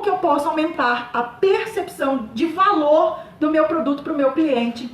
como que eu posso aumentar a percepção de valor do meu produto para o meu cliente,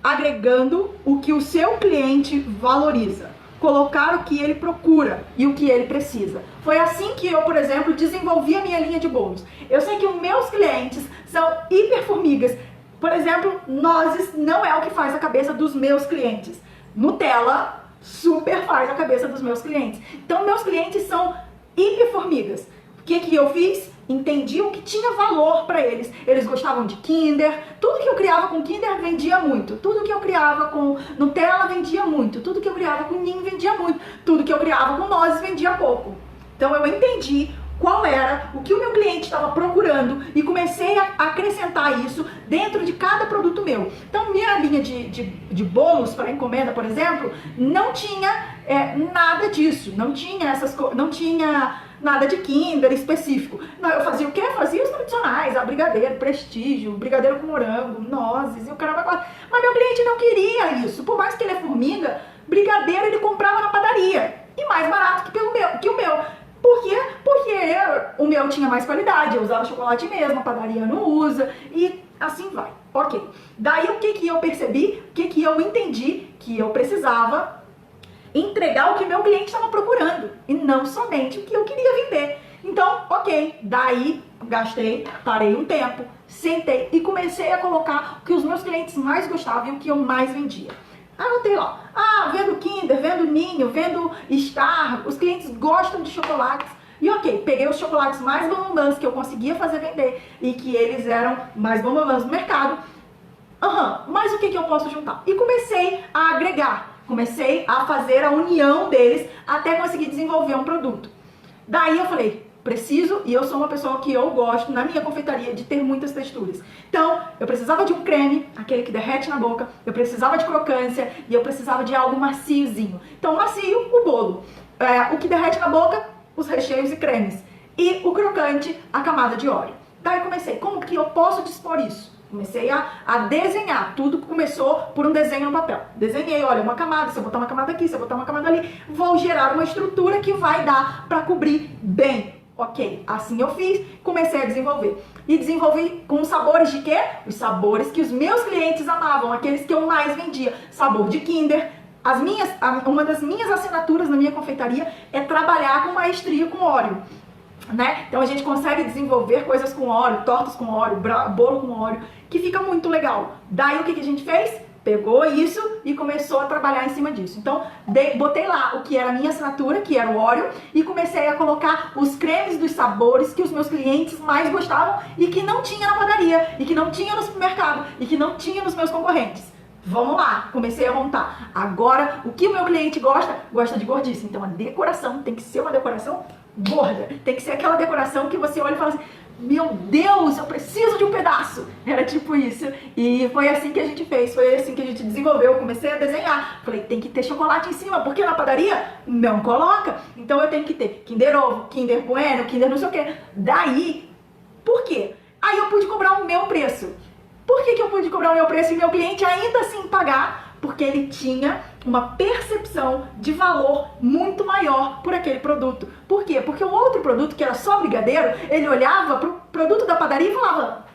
agregando o que o seu cliente valoriza, colocar o que ele procura e o que ele precisa. Foi assim que eu, por exemplo, desenvolvi a minha linha de bolos. Eu sei que os meus clientes são hiper formigas. Por exemplo, nozes não é o que faz a cabeça dos meus clientes. Nutella super faz a cabeça dos meus clientes. Então, meus clientes são hiper formigas. O que eu fiz? Entendi o que tinha valor para eles. Eles gostavam de Kinder. Tudo que eu criava com Kinder vendia muito. Tudo que eu criava com Nutella vendia muito. Tudo que eu criava com Ninho vendia muito. Tudo que eu criava com nozes vendia pouco. Então eu entendi qual era o que o meu cliente estava procurando e comecei a acrescentar isso dentro de cada produto meu. Então minha linha de bolos para encomenda, por exemplo, não tinha nada disso. Não tinha nada de Kinder específico. Não, eu fazia o quê? Fazia os tradicionais, a brigadeiro, prestígio, brigadeiro com morango, nozes e o caramba quatro. Mas meu cliente não queria isso. Por mais que ele é formiga, brigadeiro ele comprava na padaria. E mais barato que o meu. Por quê? Porque o meu tinha mais qualidade, eu usava chocolate mesmo, a padaria não usa, e assim vai. Ok. Daí o que eu percebi, o que eu entendi? Que eu precisava entregar o que meu cliente estava procurando e não somente o que eu queria vender. Então, ok, daí parei um tempo, sentei e comecei a colocar o que os meus clientes mais gostavam e o que eu mais vendia. Anotei lá, vendo Kinder, vendo Ninho, vendo Star, os clientes gostam de chocolates. E ok, peguei os chocolates mais bambambãs que eu conseguia fazer vender e que eles eram mais bambambãs no mercado. Mas o que eu posso juntar? E comecei a agregar. Comecei a fazer a união deles até conseguir desenvolver um produto. Daí eu falei, preciso, e eu sou uma pessoa que eu gosto, na minha confeitaria, de ter muitas texturas. Então, eu precisava de um creme, aquele que derrete na boca, eu precisava de crocância e eu precisava de algo maciozinho. Então, macio, o bolo. O que derrete na boca, os recheios e cremes. E o crocante, a camada de óleo. Daí comecei, como que eu posso dispor isso? Comecei a desenhar, tudo começou por um desenho no papel. Desenhei, olha, uma camada, se eu botar uma camada aqui, se eu botar uma camada ali, vou gerar uma estrutura que vai dar para cobrir bem. Ok, assim eu fiz, comecei a desenvolver. E desenvolvi com sabores de quê? Os sabores que os meus clientes amavam, aqueles que eu mais vendia. Sabor de Kinder. Uma das minhas assinaturas na minha confeitaria é trabalhar com maestria com Oreo. Né? Então a gente consegue desenvolver coisas com óleo, tortas com óleo, bolo com óleo, que fica muito legal. Daí o que a gente fez? Pegou isso e começou a trabalhar em cima disso. Então botei lá o que era a minha assinatura, que era o Oreo, e comecei a colocar os cremes dos sabores que os meus clientes mais gostavam e que não tinha na padaria, e que não tinha no supermercado, e que não tinha nos meus concorrentes. Vamos lá, comecei a montar. Agora, o que o meu cliente gosta? Gosta de gordice. Então a decoração tem que ser uma decoração gorda. Tem que ser aquela decoração que você olha e fala assim, meu Deus, eu preciso de um pedaço. Era tipo isso. E foi assim que a gente fez, foi assim que a gente desenvolveu. Eu comecei a desenhar. Falei, tem que ter chocolate em cima, porque na padaria não coloca. Então eu tenho que ter Kinder Ovo, Kinder Bueno, Kinder não sei o que. Daí, por quê? Aí eu pude cobrar o meu preço. Por que eu pude cobrar o meu preço e meu cliente ainda assim pagar? Porque ele tinha uma percepção de valor muito maior por aquele produto. Por quê? Porque o outro produto, que era só brigadeiro, ele olhava para o produto da padaria e falava,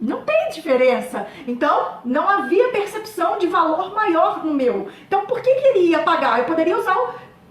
não tem diferença. Então, não havia percepção de valor maior no meu. Então, por que ele ia pagar? Eu poderia usar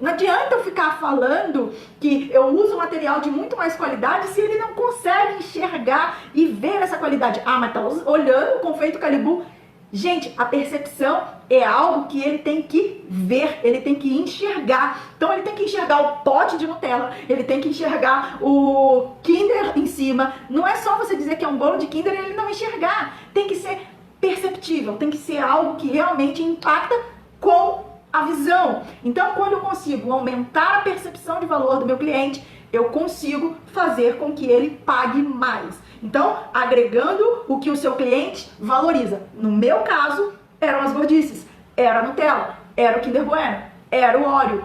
Não adianta eu ficar falando que eu uso material de muito mais qualidade se ele não consegue enxergar e ver essa qualidade. Mas tá olhando o confeito Calibu. Gente, a percepção é algo que ele tem que ver, ele tem que enxergar. Então ele tem que enxergar o pote de Nutella, ele tem que enxergar o Kinder em cima. Não é só você dizer que é um bolo de Kinder e ele não enxergar. Tem que ser perceptível, tem que ser algo que realmente impacta com a visão. Então, quando eu consigo aumentar a percepção de valor do meu cliente, eu consigo fazer com que ele pague mais. Então, agregando o que o seu cliente valoriza. No meu caso, eram as gordices, era a Nutella, era o Kinder Bueno, era o Oreo.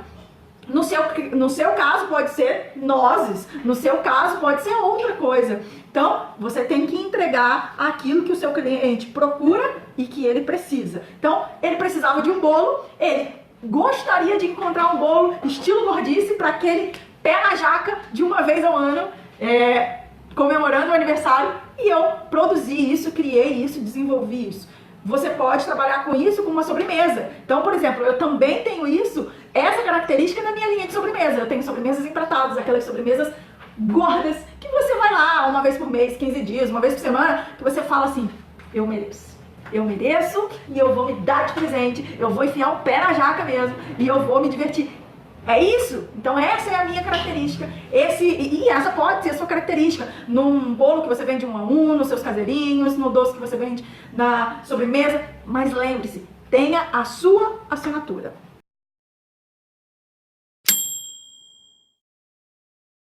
No seu caso pode ser nozes, no seu caso pode ser outra coisa. Então, você tem que entregar aquilo que o seu cliente procura e que ele precisa. Então, ele precisava de um bolo, ele gostaria de encontrar um bolo estilo gordice para aquele pé na jaca de uma vez ao ano, comemorando o aniversário e eu produzi isso, criei isso, desenvolvi isso. Você pode trabalhar com isso com uma sobremesa. Então, por exemplo, eu também tenho isso, essa característica na minha linha de sobremesa. Eu tenho sobremesas empratadas, aquelas sobremesas gordas, que você vai lá uma vez por mês, 15 dias, uma vez por semana, que você fala assim, eu mereço. Eu mereço e eu vou me dar de presente, eu vou enfiar o pé na jaca mesmo e eu vou me divertir. É isso. Então essa é a minha característica. E essa pode ser a sua característica. Num bolo que você vende 1 a 1, nos seus caseirinhos, no doce que você vende na sobremesa. Mas lembre-se, tenha a sua assinatura.